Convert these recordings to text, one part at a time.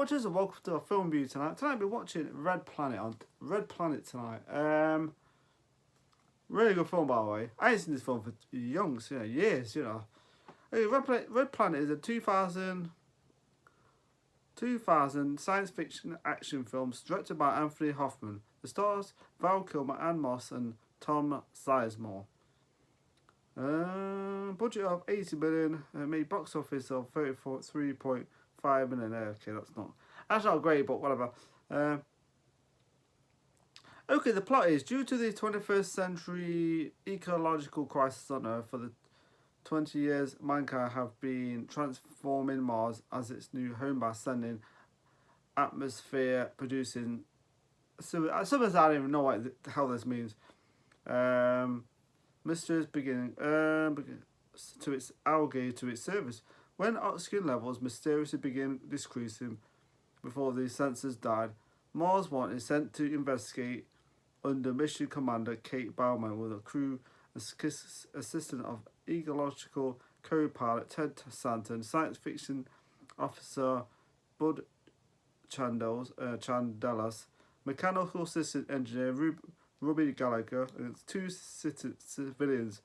Watchers and welcome to our film review tonight. Tonight we're watching Red Planet tonight. Really good film, by the way. I ain't seen this film for years. Hey, Red Planet is a 2000 science fiction action film directed by Anthony Hoffman. The stars Val Kilmer, Ann Moss, and Tom Sizemore. Budget of 80 million. Made box office of 3.5 million. Okay, that's not great, but whatever. Okay, the plot is due to the 21st century ecological crisis on Earth. For the 20 years, mankind have been transforming Mars as its new home by sending atmosphere producing. Sometimes I don't even know what the hell this means. Mysteries beginning to its algae to its surface. When oxygen levels mysteriously begin decreasing before the sensors died, Mars One is sent to investigate under Mission Commander Kate Bowman with a crew assistant of ecological co-pilot Ted Stanton, science fiction officer Bud Chandelas, mechanical assistant engineer Ruby Gallagher, and two civilians,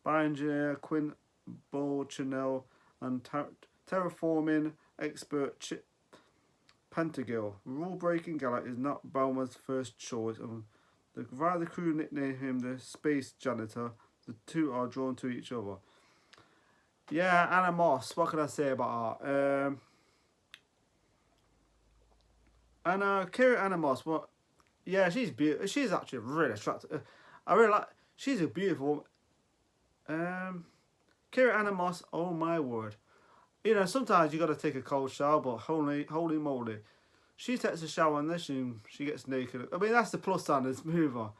bioengineer Quinn Bolchanel, and terraforming expert Chip Pentagill. Rule-breaking Gallagher is not Bowman's first choice, and the crew nickname him the Space Janitor. The two are drawn to each other. Yeah, Anna Moss. What can I say about her? Anna Moss. What? Yeah, she's beautiful. She's actually really attractive. I really like. She's a beautiful woman. Anna Moss. Oh my word. Sometimes you got to take a cold shower, but holy moly, she takes a shower and then she gets naked. I mean, that's the plus side of this movie.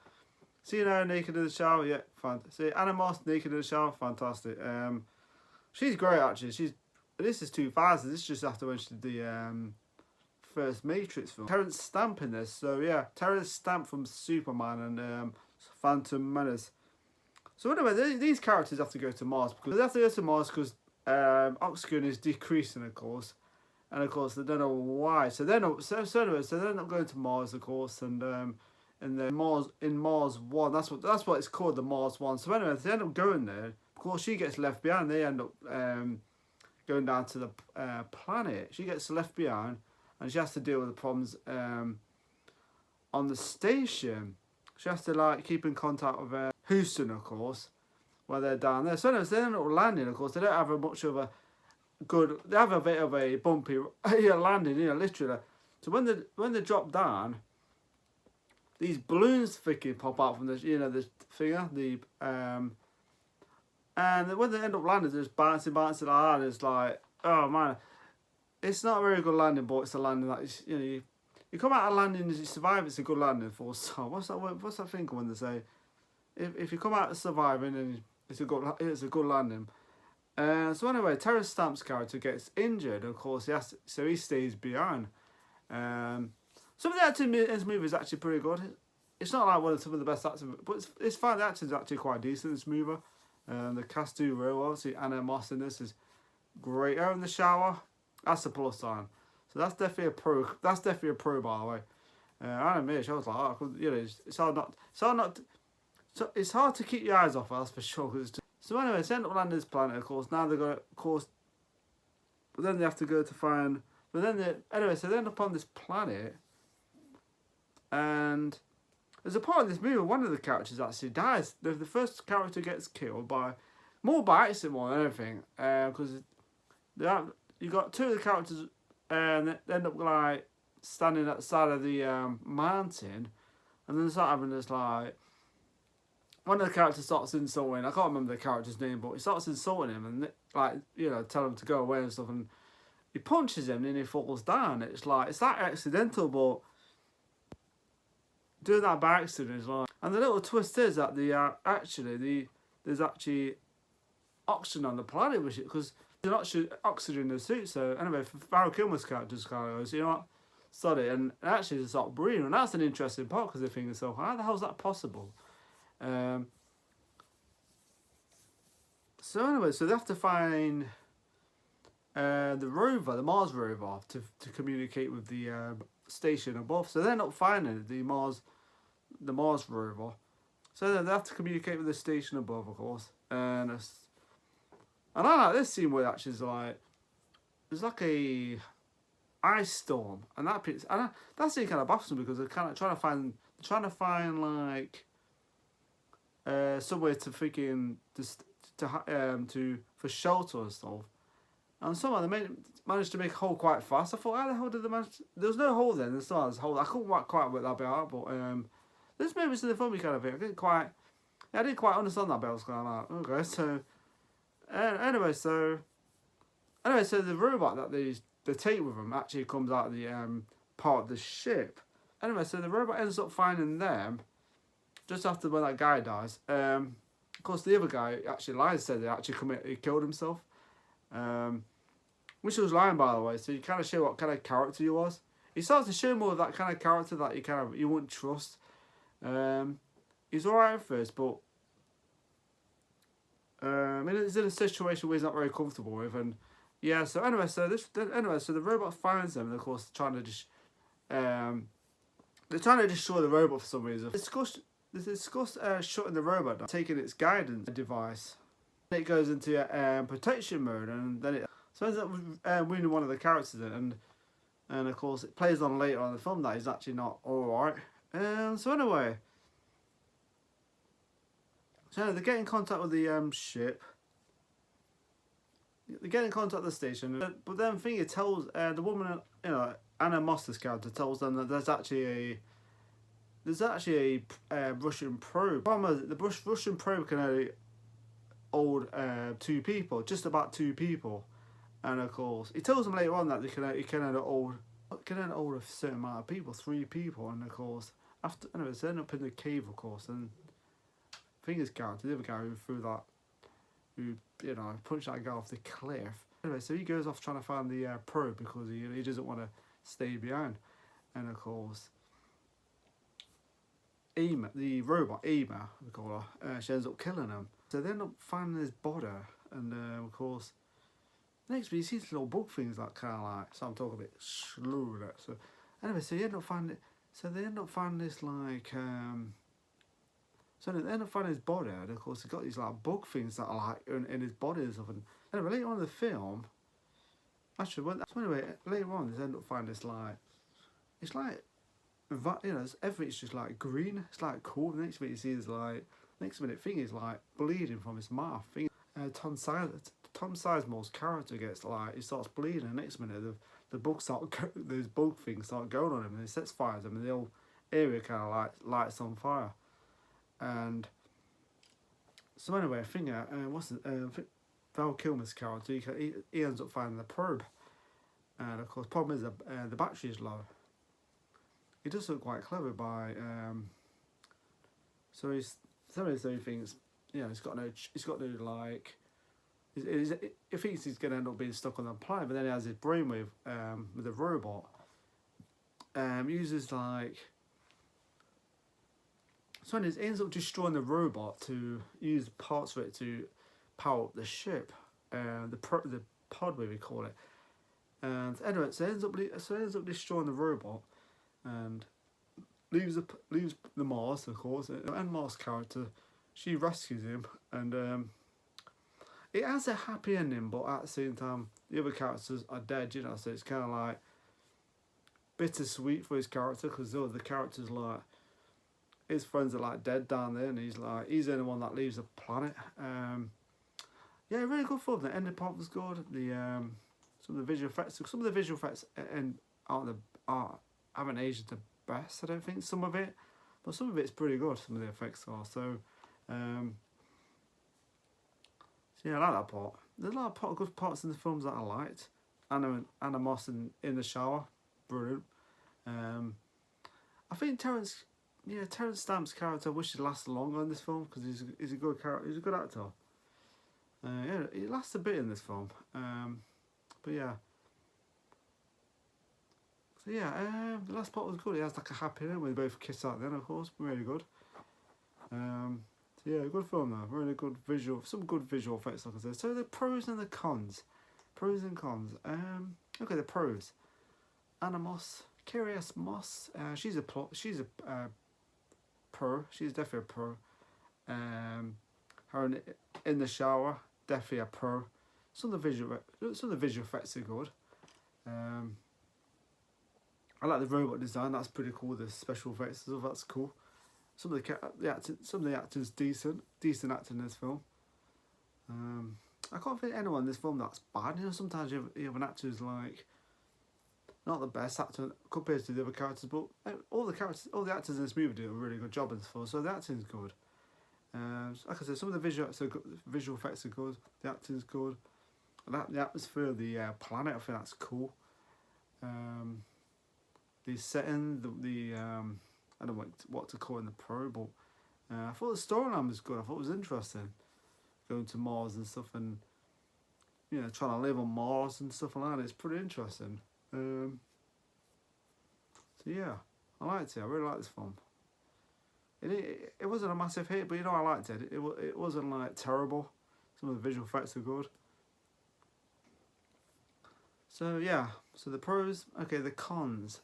Seeing her naked in the shower, yeah, fantastic. See Anna Moss naked in the shower, fantastic. She's great actually. This is 2000. This is just after when she did the first Matrix film. Terrence Stamp in this, so yeah, Terrence Stamp from Superman and Phantom Menace. So anyway, these characters have to go to Mars because oxygen is decreasing, of course, and of course they don't know why. So they're not going to Mars, of course, and in Mars One, that's what it's called, the Mars One. So anyway, they end up going there. Of course, she gets left behind. They end up going down to the planet. She gets left behind, and she has to deal with the problems on the station. She has to keep in contact with Houston, of course, while they're down there. So anyway, they end up landing. Of course, they don't have they have a bit of a bumpy landing, literally. So when they drop down, these balloons freaking pop out from the and when they end up landing, they're just bouncing like that. And it's like, oh man, it's not a very good landing, but it's a landing that is, you come out of landing as you survive. It's a good landing for so. What's that thing when they say, if you come out surviving and it's a good landing. So anyway, Terrence Stamp's character gets injured. Of course, he stays behind. Some of the acting in this movie is actually pretty good. It's not like some of the best acting, but it's fine. The acting is actually quite decent in this movie. The cast do real well. See, Anna Moss in this is great. Her in the shower, that's a plus sign. So that's definitely a pro. That's definitely a pro, by the way. Anna Mish, I was like, it's hard to keep your eyes off her, that's for sure. So anyway, they end up landing this planet, of course. Now they've got, of course, but then they have to go to find. But then so they end up on this planet, and there's a part of this movie where one of the characters actually dies. The first character gets killed by more by accident more than anything, because you got two of the characters and they end up like standing at the side of the mountain, and then they start having this like one of the characters starts insulting. I can't remember the character's name, but he starts insulting him and like tell him to go away and stuff, and he punches him and then he falls down. It's like accidental, but doing that by accident is like. And the little twist is that there's actually oxygen on the planet, because there's actually oxygen in the suit. So anyway, for Val Kilmer's character just kind of goes, you know what, study, and actually they start breathing, and that's an interesting part because they think so. How the hell is that possible? So anyway, so they have to find the rover, the Mars rover, to communicate with the station above. So they're not finding the Mars rover. So they have to communicate with the station above, of course. And I like this scene where actually there's like a ice storm, and that scene kind of baffles me because they're kind of trying to find like somewhere to freaking for shelter and stuff. And somehow they managed to make a hole quite fast. I thought, how the hell did they manage? There was no hole then. There's no hole. I couldn't quite work that bit out, but this maybe it's the funny kind of thing. I didn't quite understand that bit. I was kind of like, okay, so anyway, so the robot that they take with them actually comes out of the part of the ship. Anyway, so the robot ends up finding them just after when that guy dies. Of course, the other guy actually lied, said he killed himself. Which he was lying, by the way, so you kind of show what kind of character he was. He starts to show more of that kind of character that you wouldn't trust. He's alright at first, but he's in a situation where he's not very comfortable with, and yeah. So anyway, so the robot finds them, and of course they're trying to destroy the robot for some reason. They discuss shutting the robot down, taking its guidance device. It goes into protection mode, and then it ends up wounding one of the characters in, and of course it plays on later on in the film that he's actually not alright. So anyway, they get in contact with the ship. They get in contact with the station, but then it tells the woman, Anna Moss's character tells them that there's actually a Russian probe. The problem is the Russian probe can only hold just about two people, and of course he tells them later on that it can only hold a certain amount of people, 3 people, and of course after they end up in the cave, of course, and fingers character, the other guy who punched that guy off the cliff. Anyway, so he goes off trying to find the probe because he doesn't want to stay behind, and of course Ema, the robot Ema, we call her, she ends up killing him. So they end up finding his body, and of course, next you see these little bug things that kind of like. So I'm talking a bit slow. So anyway, so they end up finding this like. So they end up finding his body, and of course, he's got these like bug things that are like in his body and stuff. And anyway, later on in the film, later on, they end up finding this like. It's like. Everything's just like green. It's like cool. The next minute you see is like. Next minute thing is like bleeding from his mouth. Tom Sizemore's character gets like he starts bleeding. And next minute the bugs those bug things start going on him, and he sets fire to them, and the whole area kind of like lights on fire. And so anyway, I think Val Kilmer's character he ends up finding the probe, and of course problem is the battery is low. He does look quite clever by so he thinks he's got no like he thinks he's gonna end up being stuck on the planet, but then he has his brainwave with the robot uses like so he ends up destroying the robot to use parts of it to power up the ship, the pod we call it, and anyway so ends up destroying the robot and leaves the Mars, of course, and Mars character, she rescues him, and it has a happy ending, but at the same time the other characters are dead, so it's kind of like bittersweet for his character, because the characters like his friends are like dead down there, and he's the only one that leaves the planet. Yeah, really good film. The ending part was good. Some of the visual effects and haven't aged the best. I don't think some of it, but some of it's pretty good. Some of the effects are so. So yeah, I like that part. There's a lot of good parts in the films that I liked. Anna Moss in the shower, brilliant. I think Terence Stamp's character I wish he'd lasted longer in this film because he's a good character. He's a good actor. Yeah, he lasts a bit in this film. But yeah. So yeah, the last part was good. He has like a happy ending where they both kiss out then, of course. Really good. So yeah, good film though. Really good some good visual effects, like I said. So the pros and the cons. Pros and cons. Okay, the pros. Anna Moss, Carrie-S Moss. She's a pro. She's definitely a pro. Her in the shower, definitely a pro. Some of the visual effects are good. I like the robot design. That's pretty cool. The special effects, so that's cool. Some of the actors decent acting in this film. I can't think of anyone in this film that's bad. You know, sometimes you have an actor who's like not the best actor compared to the other characters, but all the actors in this movie do a really good job in this film. So the acting's good. Like I said, some of the visual effects are good. The acting's good. The atmosphere of the planet, I think that's cool. The setting, I don't know what to call it in the pro, but I thought the storyline was good. I thought it was interesting, going to Mars and stuff, and trying to live on Mars and stuff like that. It's pretty interesting. So yeah, I liked it. I really liked this film. It wasn't a massive hit, but I liked it. It wasn't like terrible. Some of the visual effects are good. So yeah, so the pros. Okay, the cons.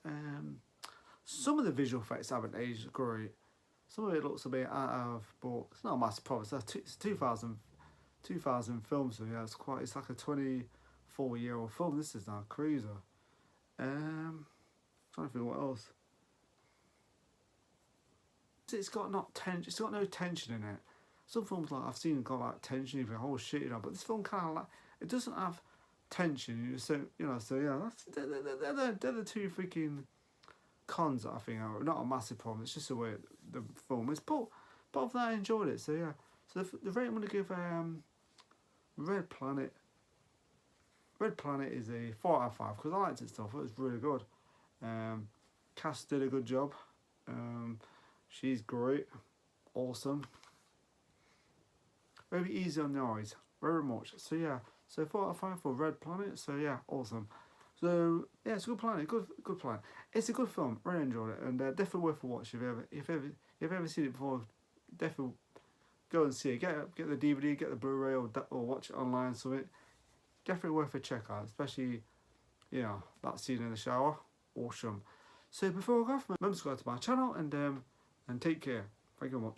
Some of the visual effects haven't aged great. Some of it looks a bit out of, but it's not a massive problem. It's 2000 film, so yeah, it's like a 24-year-old film. This is now a cruiser. Trying to think what else. It's got no tension in it. Some films like I've seen got like tension, you think, oh shit, but this film kind of like it doesn't have tension. So yeah, they're the two freaking cons that I think are not a massive problem. It's just the way the film is. But apart from that, I enjoyed it. So yeah, so the rating I'm gonna give Red Planet. Red Planet is a 4 out of 5 because I liked it stuff. It was really good. Cass did a good job. She's great, awesome. Very easy on the eyes, very much. So yeah, so 4 out of 5 for Red Planet. So yeah, awesome. So yeah, it's a good planet, good planet. It's a good film. Really enjoyed it, and definitely worth a watch if you've ever seen it before. Definitely go and see it. Get the DVD, get the Blu-ray, or watch it online. So it definitely worth a check out, especially that scene in the shower. Awesome. So before I go, remember to subscribe to my channel and take care. Thank you very much.